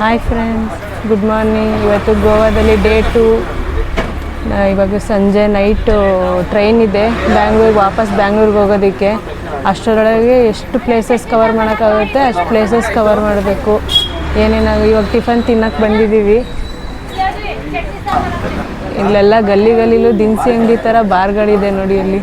Hi friends, good morning. ಇವತ್ತು ಗೋವಾದಲ್ಲಿ day 2. ಇವಾಗ ಸಂಜೆ ನೈಟು ಟ್ರೈನ್ ಇದೆ ವಾಪಸ್ ಬ್ಯಾಂಗ್ಳೂರಿಗೆ ಹೋಗೋದಕ್ಕೆ. ಅಷ್ಟರೊಳಗೆ ಎಷ್ಟು ಪ್ಲೇಸಸ್ ಕವರ್ ಮಾಡೋಕ್ಕಾಗುತ್ತೆ ಅಷ್ಟು ಪ್ಲೇಸಸ್ ಕವರ್ ಮಾಡಬೇಕು. ಏನೇನಾಗ ಇವಾಗ ಟಿಫನ್ ತಿನ್ನೋಕ್ಕೆ ಬಂದಿದ್ದೀವಿ. ಇಲ್ಲೆಲ್ಲ ಗಲ್ಲಿಲೂ ದಿನಸಿ ಅಂಗಡಿ ಥರ ಬಾರ್ಗಳಿದೆ ನೋಡಿ. ಅಲ್ಲಿ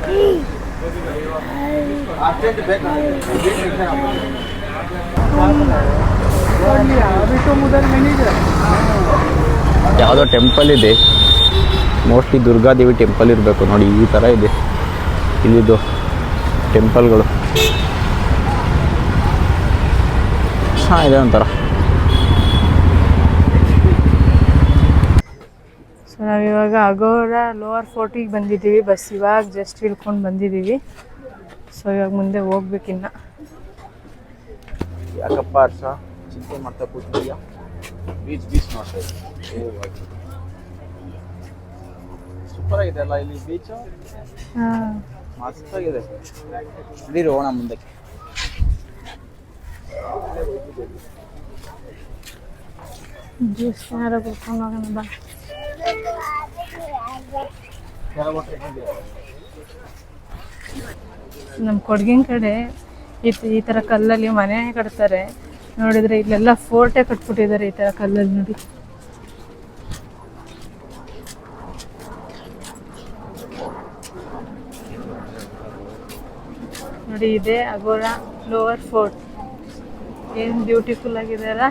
ಯಾವುದೋ ಟೆಂಪಲ್ ಇದೆ, ಮೋಸ್ಟ್ಲಿ ದುರ್ಗಾದೇವಿ ಟೆಂಪಲ್ ಇರಬೇಕು ನೋಡಿ. ಈ ಥರ ಇದೆ ಇಲ್ಲಿದ್ದು ಟೆಂಪಲ್ಗಳು. ಚೆನ್ನಾಗಿದೆ ಒಂಥರ. ಸೊ ನಾವಿವಾಗ ಅಗೋರಾ ಲೋವರ್ ಫೋರ್ಟಿಗೆ ಬಂದಿದ್ದೀವಿ. ಬಸ್ ಇವಾಗ ಜಸ್ಟ್ ಇಳ್ಕೊಂಡು ಬಂದಿದ್ದೀವಿ. ಸೊ ಇವಾಗ ಮುಂದೆ ಹೋಗ್ಬೇಕಿನ್ನ. ಯಾಕಪ್ಪ ಅರ್ಸ ಚಿಂತೆ ಮಾಡ್ತಾ ಕೂತಿದೀಯಾ? ಬೀಚ್ ನೋಡ್ತಾ ಇದ್ದೀವಿ. ಸೂಪರ್ ಆಗಿದೆ ಅಲ್ಲ ಇಲ್ಲಿ ಬೀಚ್. ಮಸ್ತಾಗಿದೆ. ನಡೀರಿ ಹೋಗೋಣ ಮುಂದಕ್ಕೆ. ಜ್ಯೂಸ್ ಏನಾರ ಕುಡ್ಕೊಂಡು ಹೋಗೋಣ ಬಾ. ನಮ್ಮ ಕೊಡಗಿನ ಕಡೆ ಈ ಥರ ಕಲ್ಲಲ್ಲಿ ಮನೆ ಕಟ್ತಾರೆ ನೋಡಿದರೆ. ಇಲ್ಲೆಲ್ಲ ಫೋರ್ಟೇ ಕಟ್ಬಿಟ್ಟಿದ್ದಾರೆ ಈ ಥರ ಕಲ್ಲಲ್ಲಿ ನೋಡಿ. ನೋಡಿ ಇದೆ ಅಗೋರಾ ಲೋವರ್ ಫೋರ್ಟ್. ಏನು ಬ್ಯೂಟಿಫುಲ್ ಆಗಿದೆ ಅಲ್ಲ.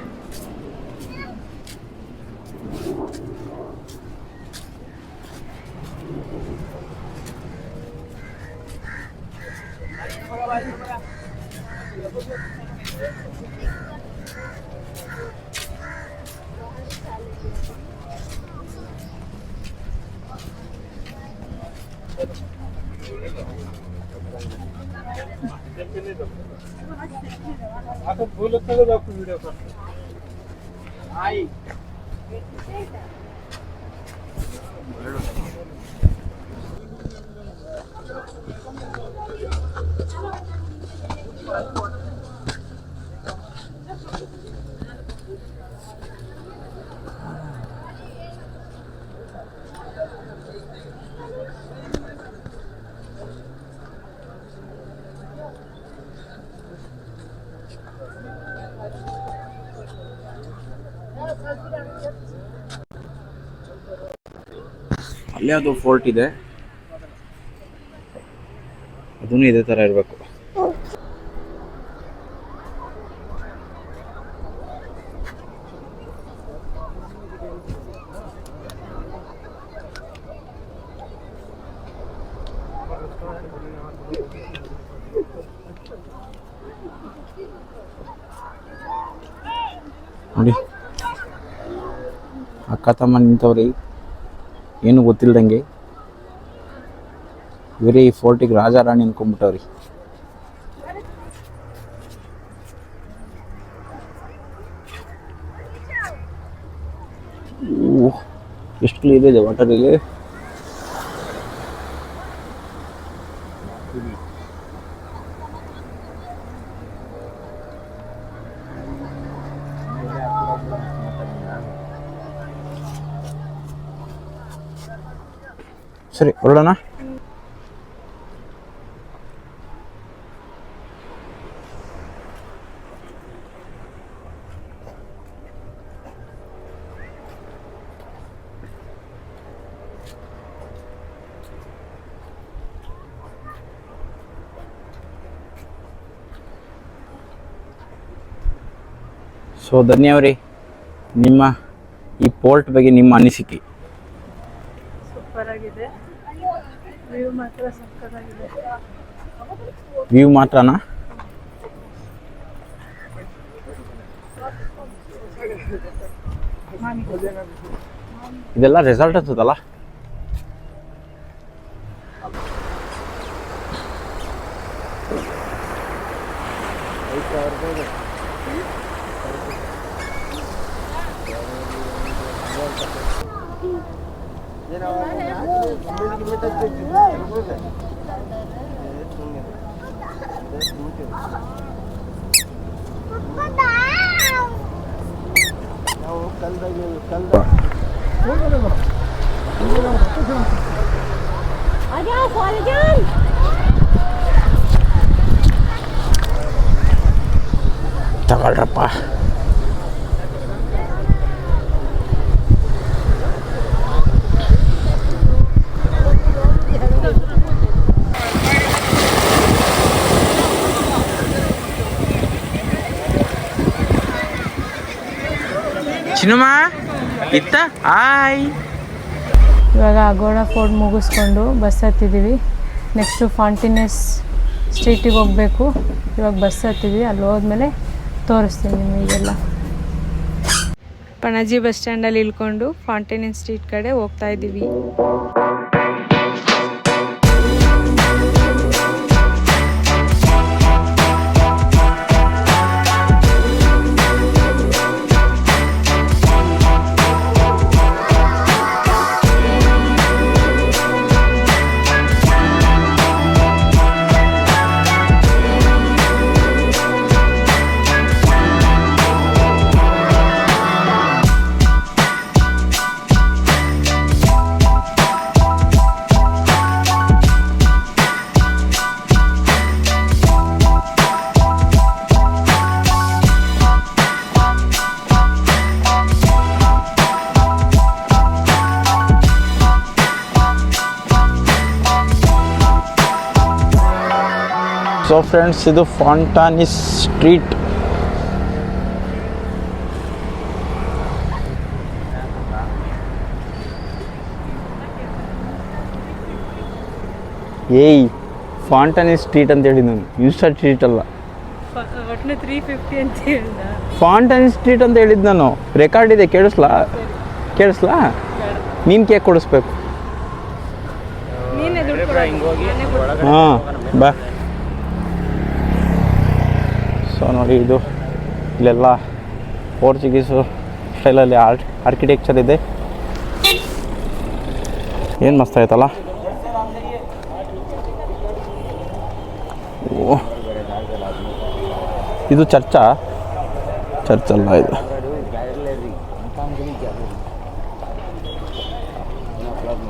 ಅಲ್ಲೇ ಅದು ಫೋರ್ಟ್ ಇದೆ, ಅದೂ ಇದೇ ಥರ ಇರಬೇಕು. ನೋಡಿ ಅಕ್ಕ ತಮ್ಮ ನಿಂತವ್ರಿ, ಏನು ಗೊತ್ತಿಲ್ದಂಗೆ. ಇವರೇ ಈ ಫೋರ್ಟಿಗೆ ರಾಜ ರಾಣಿ ಅನ್ಕೊಂಡ್ಬಿಟ್ಟವ್ರಿ. ಎಷ್ಟು ಕ್ಲೀನ್ ಇದೆ ವಾಟರ್ ಇಲ್ಲಿ. ಸರಿ ಹೊರಡೋಣ. ಸೊ ಧನ್ಯವರೇ, ನಿಮ್ಮ ಈ ಪೋರ್ಟ್ ಬಗ್ಗೆ ನಿಮ್ಮ ಅನಿಸಿಕೆ? ಸೂಪರ್ ಆಗಿದೆ. ವ್ಯೂ ಮಾತ್ರ ಸಕ್ಕತ್ತಾಗಿದೆ. ವ್ಯೂ ಮಾತ್ರನಾ? ಇದೆಲ್ಲ ರೆಸಾರ್ಟ್ ಅನ್ಸುತ್ತಲ್ಲ. ತಗೊಳ್ರಪ್ಪ. ಚಿನ್ನಮ್ಮ ಇತ್ತ ಆಯ್. ಇವಾಗ ಅಗೋಡ ಫೋರ್ಟ್ ಮುಗಿಸ್ಕೊಂಡು ಬಸ್ ಹತ್ತಿದ್ದೀವಿ. ನೆಕ್ಸ್ಟು ಫಾಂಟಿನೆಸ್ ಸ್ಟ್ರೀಟಿಗೆ ಹೋಗಬೇಕು. ಇವಾಗ ಬಸ್ ಹತ್ತಿದ್ವಿ, ಅಲ್ಲಿ ಹೋದ್ಮೇಲೆ ತೋರಿಸ್ತೀನಿ ನಿಮಗೆಲ್ಲ. ಪಣಜಿ ಬಸ್ ಸ್ಟ್ಯಾಂಡಲ್ಲಿ ಇಳ್ಕೊಂಡು ಫಾಂಟಿನೆಸ್ ಸ್ಟ್ರೀಟ್ ಕಡೆ ಹೋಗ್ತಾ ಇದ್ದೀವಿ. ಸೊ ಫ್ರೆಂಡ್ಸ್, ಇದು ಫಾಂಟಾನಿಸ್ ಸ್ಟ್ರೀಟ್. ಏಯ್, ಫಾಂಟಾನಿಸ್ ಸ್ಟ್ರೀಟ್ ಅಂತ ಹೇಳಿ ನಾನು, ಯೂಸ್ಟರ್ ಸ್ಟ್ರೀಟ್ ಅಲ್ಲ. 350 ಅಂತ ಹೇಳ್ದ. ಫಾಂಟಾನಿಸ್ ಸ್ಟ್ರೀಟ್ ಅಂತ ಹೇಳಿದ್ದು ನಾನು. ರೆಕಾರ್ಡ್ ಇದೆ, ಕೇಳಿಸ್ಲಾ? ನೀನು ಕೇಕ್ ಕೊಡಿಸ್ಬೇಕು. ಹಾಂ, ಬಾ. ಸೊ ನೋಡಿ, ಇದು ಇಲ್ಲೆಲ್ಲ ಪೋರ್ಚುಗೀಸು ಸ್ಟೈಲಲ್ಲಿ ಆರ್ಕಿಟೆಕ್ಚರ್ ಇದೆ. ಏನು ಮಸ್ತ್ ಆಯ್ತಲ್ಲ. ಓ, ಇದು ಚರ್ಚಲ್ಲ ಇದು.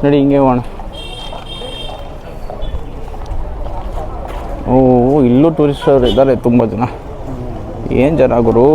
ನೋಡಿ, ಹಿಂಗೆ ಹೋಗೋಣ. ಓ, ಇಲ್ಲೂ ಟೂರಿಸ್ಟರು ಇದ್ದಾರೆ ತುಂಬ ಜನ. ಏನು ಜನ ಗುರು.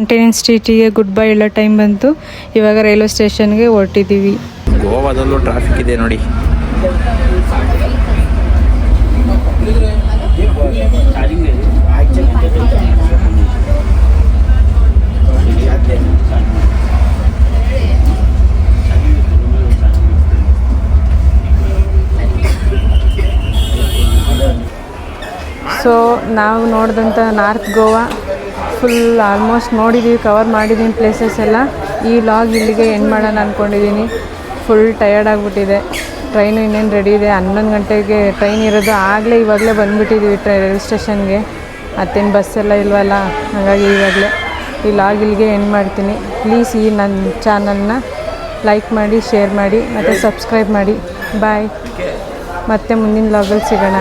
ಫಾಂಟೇನ್ ಸ್ಟ್ರೀಟಿಗೆ ಗುಡ್ ಬೈ ಹೇಳೋ ಟೈಮ್ ಬಂತು. ಇವಾಗ ರೈಲ್ವೆ ಸ್ಟೇಷನ್ಗೆ ಹೊರಟಿದ್ದೀವಿ. ಗೋವಾದಲ್ಲೂ ಟ್ರಾಫಿಕ್ ಇದೆ ನೋಡಿ. ಸೊ ನಾವು ನೋಡಿದಂಥ ನಾರ್ತ್ ಗೋವಾ ಫುಲ್ ಆಲ್ಮೋಸ್ಟ್ ನೋಡಿದ್ದೀವಿ, ಕವರ್ ಮಾಡಿದ್ದೀನಿ ಪ್ಲೇಸಸ್ ಎಲ್ಲ. ಈ ಲಾಗ್ ಇಲ್ಲಿಗೆ ಎಂಡ್ ಮಾಡೋಣ ಅಂದ್ಕೊಂಡಿದ್ದೀನಿ. ಫುಲ್ ಟಯರ್ಡ್ ಆಗಿಬಿಟ್ಟಿದೆ. ಟ್ರೈನು ಇನ್ನೇನು ರೆಡಿ ಇದೆ, 11 ಗಂಟೆಗೆ ಟ್ರೈನ್ ಇರೋದು. ಇವಾಗಲೇ ಬಂದುಬಿಟ್ಟಿದ್ದೀವಿ ರೈಲ್ವೆ ಸ್ಟೇಷನ್ಗೆ. ಮತ್ತೇನು ಬಸ್ಸೆಲ್ಲ ಇಲ್ವಲ್ಲ, ಹಾಗಾಗಿ ಇವಾಗಲೇ ಈ ಲಾಗ್ ಇಲ್ಲಿಗೆ ಎಂಡ್ ಮಾಡ್ತೀನಿ. ಪ್ಲೀಸ್ ಈ ನನ್ನ ಚಾನಲ್ನ ಲೈಕ್ ಮಾಡಿ, ಶೇರ್ ಮಾಡಿ ಮತ್ತು ಸಬ್ಸ್ಕ್ರೈಬ್ ಮಾಡಿ. ಬಾಯ್. ಮತ್ತೆ ಮುಂದಿನ ವ್ಲಾಗಲ್ಲಿ ಸಿಗೋಣ.